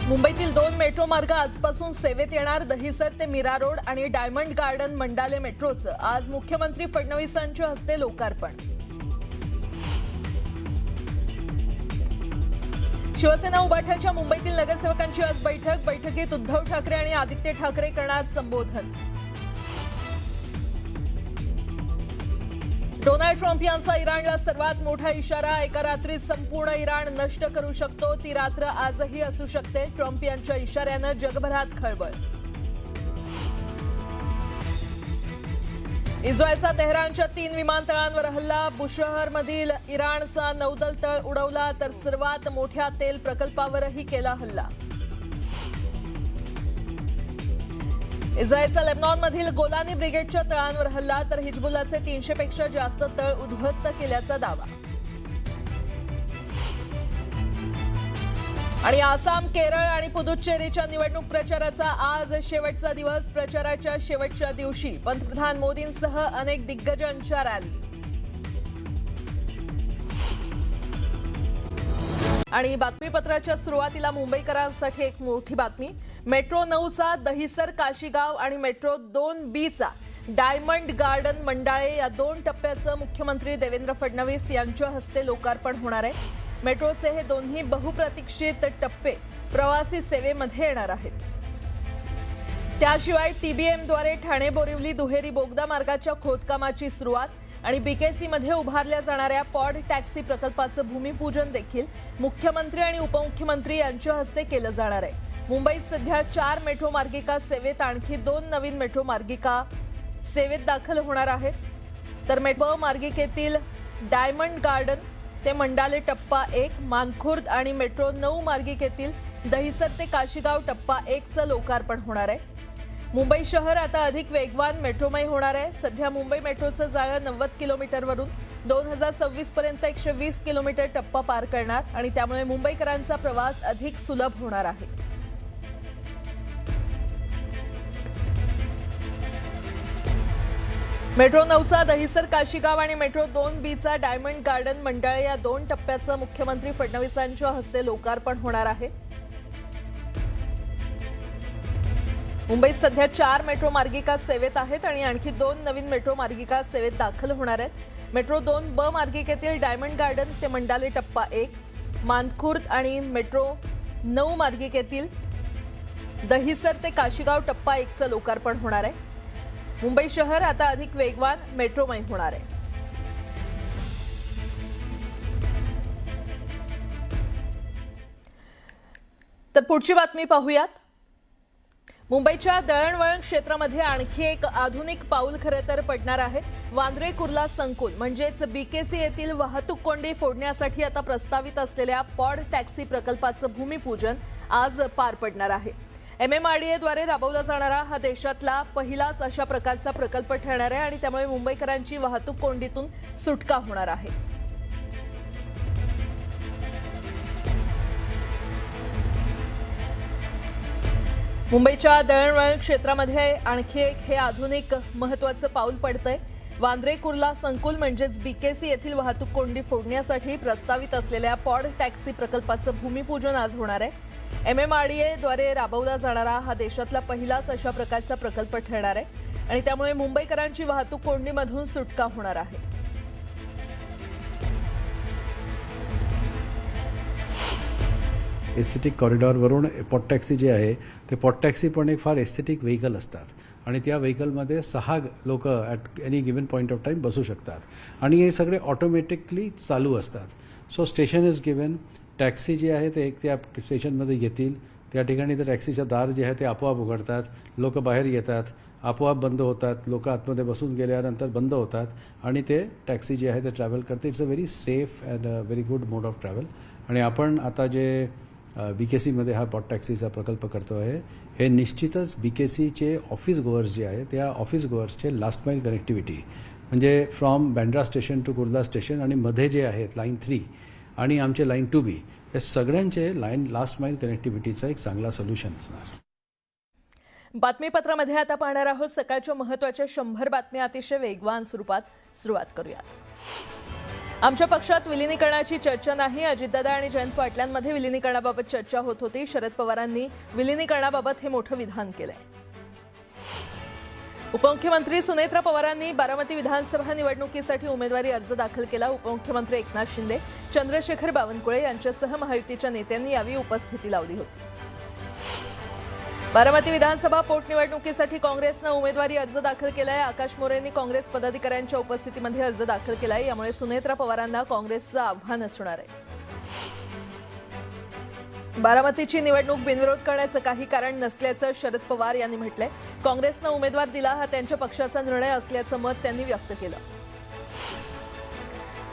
मुंबईतील 2 मेट्रो मार्ग आजपासून सेवेत येणार. दहिसर ते मीरा रोड आणि डायमंड गार्डन मंडाले मेट्रोचं आज मुख्यमंत्री फडणवीसांच्या हस्ते लोकार्पण. शिवसेना उभाठ्याच्या मुंबईतील नगरसेवकांची आज बैठकीत उद्धव ठाकरे आणि आदित्य ठाकरे करणार संबोधन. डोनाल्ड ट्रम्प यांचा इराणला सर्वात मोठा इशारा. एका रात्रीत संपूर्ण इराण नष्ट करू शकतो. ती रात्र आजही असू शकते. ट्रम्प यांच्या इशाऱ्यानं जगभरात खळबळ. इस्रायलचा तेहरानच्या 3 विमानतळांवर हल्ला. बुशहरमधील इराणचा नौदल तळ उडवला तर सर्वात मोठ्या तेल प्रकल्पावरही केला हल्ला. इस्रायलचा लेबनॉनमधील गोलानी ब्रिगेडच्या तळांवर हल्ला तर हिजबुल्लाचे 300 पेक्षा जास्त तळ उद्ध्वस्त केल्याचा दावा. आणि आसाम, केरळ आणि पुदुच्चेरीच्या निवडणूक प्रचाराचा आज शेवटचा दिवस. प्रचाराच्या शेवटच्या दिवशी पंतप्रधान मोदींसह अनेक दिग्गजांच्या रॅली. आणि बातमीपत्राच्या सुरुवातीला मुंबईकरांसाठी एक मोठी बातमी. मेट्रो 9चा दहिसर काशीगाव आणि मेट्रो 2B चा डायमंड गार्डन मंडाळे या 2 टप्प्याचं मुख्यमंत्री देवेंद्र फडणवीस यांच्या हस्ते लोकार्पण होणार आहे. मेट्रोचे हे दोन्ही बहुप्रतीक्षित टप्पे प्रवासी सेवेमध्ये येणार आहेत. त्याशिवाय TBMद्वारे ठाणे बोरिवली दुहेरी बोगदा मार्गाच्या खोदकामाची सुरुवात आणि BKC मध्ये उभारल्या जाणाऱ्या पॉड टॅक्सी प्रकल्पाचं भूमिपूजन देखील मुख्यमंत्री आणि उपमुख्यमंत्री यांच्या हस्ते केलं जाणार आहे. मुंबईत सध्या 4 मेट्रो मार्गिका सेवेत, आणखी 2 नवीन मेट्रो मार्गिका सेवेत दाखल होणार आहेत. तर मेट्रो मार्गिकेतील डायमंड गार्डन ते मंडाले टप्पा 1, मानखुर्द आणि मेट्रो 9 मार्गिकेतील दहिसर ते काशीगाव टप्पा 1चं लोकार्पण होणार आहे. मुंबई शहर आता अधिक वेगवान मेट्रोमय होणार आहे. सध्या मुंबई मेट्रोचं जाळं 90 किलोमीटरवरून 2026 पर्यंत 120 किलोमीटर टप्पा पार करणार आणि त्यामुळे मुंबईकरांचा प्रवास अधिक सुलभ होणार आहे. मेट्रो 9चा दहिसर काशीगाव आणि मेट्रो 2B चा डायमंड गार्डन मंडळ या 2 टप्प्याचं मुख्यमंत्री फडणवीसांच्या हस्ते लोकार्पण होणार आहे. मुंबईत सध्या 4 मेट्रो मार्गिका सेवेत आहेत आणि आणखी 2 नवीन मेट्रो मार्गिका सेवेत दाखल होणार आहेत. मेट्रो 2B मार्गिकेतील डायमंड गार्डन ते मंडाले टप्पा 1, मानखुर्द आणि मेट्रो 9 मार्गिकेतील दहिसर ते काशीगाव टप्पा 1चं लोकार्पण होणार आहे. मुंबई शहर आता अधिक वेगवान मेट्रोमय होणार आहे. तर पुढची बातमी पाहूयात. मुंबईच्या दळणवळण क्षेत्रामध्ये आणखी एक आधुनिक पाऊल खरं तर पडणार आहे. वांद्रे कुर्ला संकुल म्हणजेच BKC येथील वाहतूक कोंडी फोडण्यासाठी आता प्रस्तावित असलेल्या पॉड टॅक्सी प्रकल्पाचं भूमिपूजन आज पार पडणार आहे. MMRDA द्वारे राबवला जाणारा हा देशातला पहिलाच अशा प्रकारचा प्रकल्प ठरणार आहे आणि त्यामुळे मुंबईकरांची वाहतूक कोंडीतून सुटका होणार आहे. मुंबईच्या दळणवळण क्षेत्रामध्ये आणखी एक हे आधुनिक महत्त्वाचं पाऊल पडतंय. वांद्रे कुर्ला संकुल म्हणजेच BKC येथील वाहतूक कोंडी फोडण्यासाठी प्रस्तावित असलेल्या पॉड टॅक्सी प्रकल्पाचं भूमिपूजन आज होणार आहे. MMRDA द्वारे राबवला जाणारा हा देशातला पहिलाच अशा प्रकारचा प्रकल्प ठरणार आहे आणि त्यामुळे मुंबईकरांची वाहतूक कोंडीमधून सुटका होणार आहे. एस्थेटिक कॉरिडॉरवरून पॉड टॅक्सी जे आहे ते पॉड टॅक्सी पण एक फार एस्थेटिक व्हेकल असतात आणि त्या व्हेकलमध्ये 6 लोक at any given point of time बसू शकतात आणि हे सगळे ऑटोमॅटिकली चालू असतात. So station is given. Taxi जी आहे ते एक त्या स्टेशनमध्ये येतील. त्या ठिकाणी ते टॅक्सीच्या दार जे आहे ते आपोआप उघडतात. लोक बाहेर येतात, आपोआप बंद होतात. लोक आतमध्ये बसून गेल्यानंतर बंद होतात आणि ते टॅक्सी जी आहे ते ट्रॅव्हल करते. It's a very safe and very good mode of travel. आणि आपण आता जे BKCमध्ये हा पॉड टॅक्सीचा प्रकल्प करतो आहे हे निश्चितच BKCचे ऑफिस गोअर्स जे आहे त्या ऑफिस गोअर्सचे लास्ट माईल कनेक्टिव्हिटी म्हणजे from Bandra station to Kurla station आणि मध्ये जे आहेत लाईन 3 आणि आमचे लाईन 2B हे सगळ्यांचे लास्ट माईल कनेक्टिव्हिटीचा एक चांगला सोल्युशन असणार. बातमीपत्रामध्ये आता पाहणार आहोत सकाळच्या महत्त्वाच्या 100 बातम्या अतिशय वेगवान स्वरूपात. सुरुवात करूयात. आमच्या पक्षात विलिनीकरणाची चर्चा नाही. अजितदादा आणि जयंत पाटलांमध्ये विलिनीकरणाबाबत चर्चा होत होती. शरद पवारांनी विलिनीकरणाबाबत हे मोठं विधान केलंय. उपमुख्यमंत्री सुनेत्रा पवारांनी बारामती विधानसभा निवडणुकीसाठी उमेदवारी अर्ज दाखल केला. उपमुख्यमंत्री एकनाथ शिंदे, चंद्रशेखर बावनकुळे यांच्यासह महायुतीच्या नेत्यांनी यावेळी उपस्थिती लावली होती. बारामती विधानसभा पोटनिवडणुकीसाठी काँग्रेसनं उमेदवारी अर्ज दाखल केलाय. आकाश मोरेंनी काँग्रेस पदाधिकाऱ्यांच्या उपस्थितीमध्ये अर्ज दाखल केलाय. यामुळे सुनेत्रा पवारांना काँग्रेसचं आव्हान असणार आहे. बारामतीची निवडणूक बिनविरोध करण्याचं काही कारण नसल्याचं शरद पवार यांनी म्हटलंय. काँग्रेसनं उमेदवार दिला हा त्यांच्या पक्षाचा निर्णय असल्याचं मत त्यांनी व्यक्त केलं.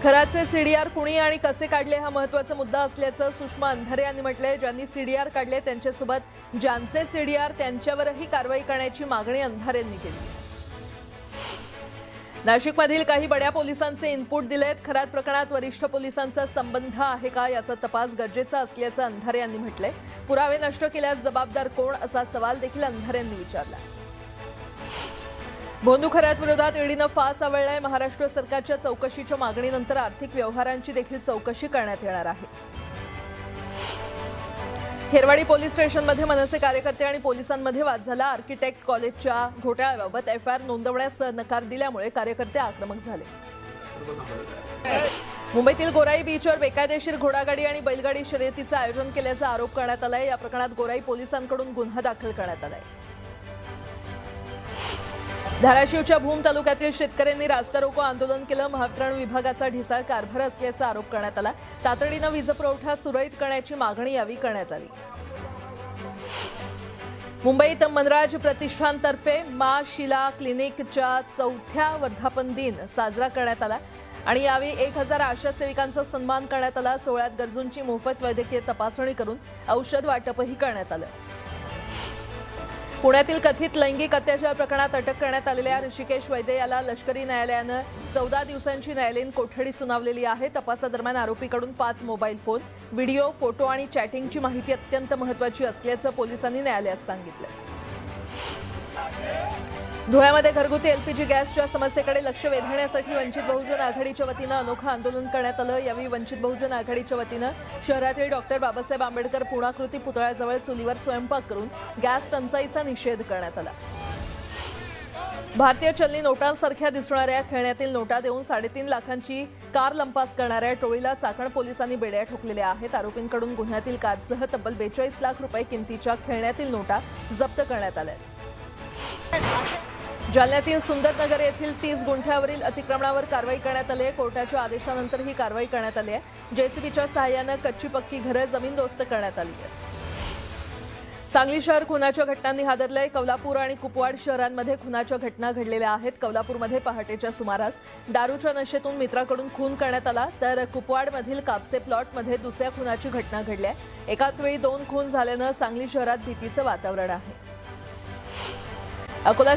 खराचे सीडीआर कुणी आणि कसे काढले हा महत्त्वाचा मुद्दा असल्याचं सुषमा अंधारे यांनी म्हटलंय. ज्यांनी सीडीआर काढले त्यांच्यासोबत ज्यांचे सीडीआर त्यांच्यावरही कारवाई करण्याची मागणी अंधारेंनी केली. नाशिकमधील काही बड्या पोलिसांचे इनपुट दिलेत. खरात प्रकरणात वरिष्ठ पोलिसांचा संबंध आहे का याचा तपास गरजेचा असल्याचं अंधारे यांनी म्हटलंय. पुरावे नष्ट केल्यास जबाबदार कोण असा सवाल देखील अंधारे यांनी विचारला. भोंदू खरात विरोधात ईडीनं फास आवळलाय. महाराष्ट्र सरकारच्या चौकशीच्या मागणीनंतर आर्थिक व्यवहारांची देखील चौकशी करण्यात येणार आहे. खेरवाडी पोलीस स्टेशनमध्ये मनसे कार्यकर्ते आणि पोलिसांमध्ये वाद झाला. आर्किटेक्ट कॉलेजच्या घोटाळ्याबाबत एफआयआर नोंदवण्यास नकार दिल्यामुळे कार्यकर्ते आक्रमक झाले. मुंबईतील गोराई बीचवर बेकायदेशीर घोडागाडी आणि बैलगाडी शर्यतीचं आयोजन केल्याचा आरोप करण्यात आलाय. या प्रकरणात गोराई पोलिसांकडून गुन्हा दाखल करण्यात आलाय. धाराशिवच्या भूम तालुक्यातील शेतकऱ्यांनी रास्ता रोको आंदोलन केलं. महावितरण विभागाचा ढिसाळ कारभार असल्याचा आरोप करण्यात आला. तातडीनं वीजपुरवठा सुरळीत करण्याची मागणी यावेळी करण्यात आली. मुंबईत मनराज प्रतिष्ठानतर्फे मा शिला क्लिनिकच्या 4थ्या वर्धापन दिन साजरा करण्यात आला आणि यावेळी 1000 आशा सेविकांचा सन्मान करण्यात आला. सोहळ्यात गरजूंची मोफत वैद्यकीय तपासणी करून औषध वाटपही करण्यात आलं. पुण्यातील कथित लैंगिक अत्याचार प्रकरणात अटक करण्यात आलेल्या ऋषिकेश वैद्य याला लष्करी न्यायालयानं 14 दिवसांची न्यायालयीन कोठडी सुनावलेली आहे. तपासादरम्यान आरोपीकडून 5 मोबाईल फोन, व्हिडिओ, फोटो आणि चॅटिंगची माहिती अत्यंत महत्त्वाची असल्याचं पोलिसांनी न्यायालयात सांगितलं. धुळ्यामध्ये घरगुती एलपीजी गॅसच्या समस्येकडे लक्ष वेधण्यासाठी वंचित बहुजन आघाडीच्या वतीनं अनोखं आंदोलन करण्यात आलं. यावेळी वंचित बहुजन आघाडीच्या वतीनं शहरातील डॉक्टर बाबासाहेब आंबेडकर पूर्णाकृती पुतळ्याजवळ चुलीवर स्वयंपाक करून गॅस टंचाईचा निषेध करण्यात आला. भारतीय चलनी नोटांसारख्या दिसणाऱ्या खेळण्यातील नोटा देऊन 3.5 लाखांची कार लंपास करणाऱ्या टोळीला चाकण पोलिसांनी बेड्या ठोकलेल्या आहेत. आरोपींकडून गुन्ह्यातील कारसह तब्बल 42 लाख रुपये किमतीच्या खेळण्यातील नोटा जप्त करण्यात आल्या. जालन्यातील सुंदरनगर येथील 30 गुंठ्यावरील अतिक्रमणावर कारवाई करण्यात आली आहे. कोर्टाच्या आदेशानंतर ही कारवाई करण्यात आली आहे. जेसीबीच्या सहाय्यानं कच्ची पक्की घरं जमीनदोस्त करण्यात आली आहे. सांगली शहर खुनाच्या घटनांनी हादरलंय. कौलापूर आणि कुपवाड शहरांमध्ये खुनाच्या घटना घडलेल्या आहेत. कौलापूरमध्ये पहाटेच्या सुमारास दारूच्या नशेतून मित्राकडून खून करण्यात आला, तर कुपवाडमधील कापसे प्लॉटमध्ये दुसऱ्या खुनाची घटना घडली आहे. एकाच वेळी 2 खून झाल्यानं सांगली शहरात भीतीचं वातावरण आहे. अकोला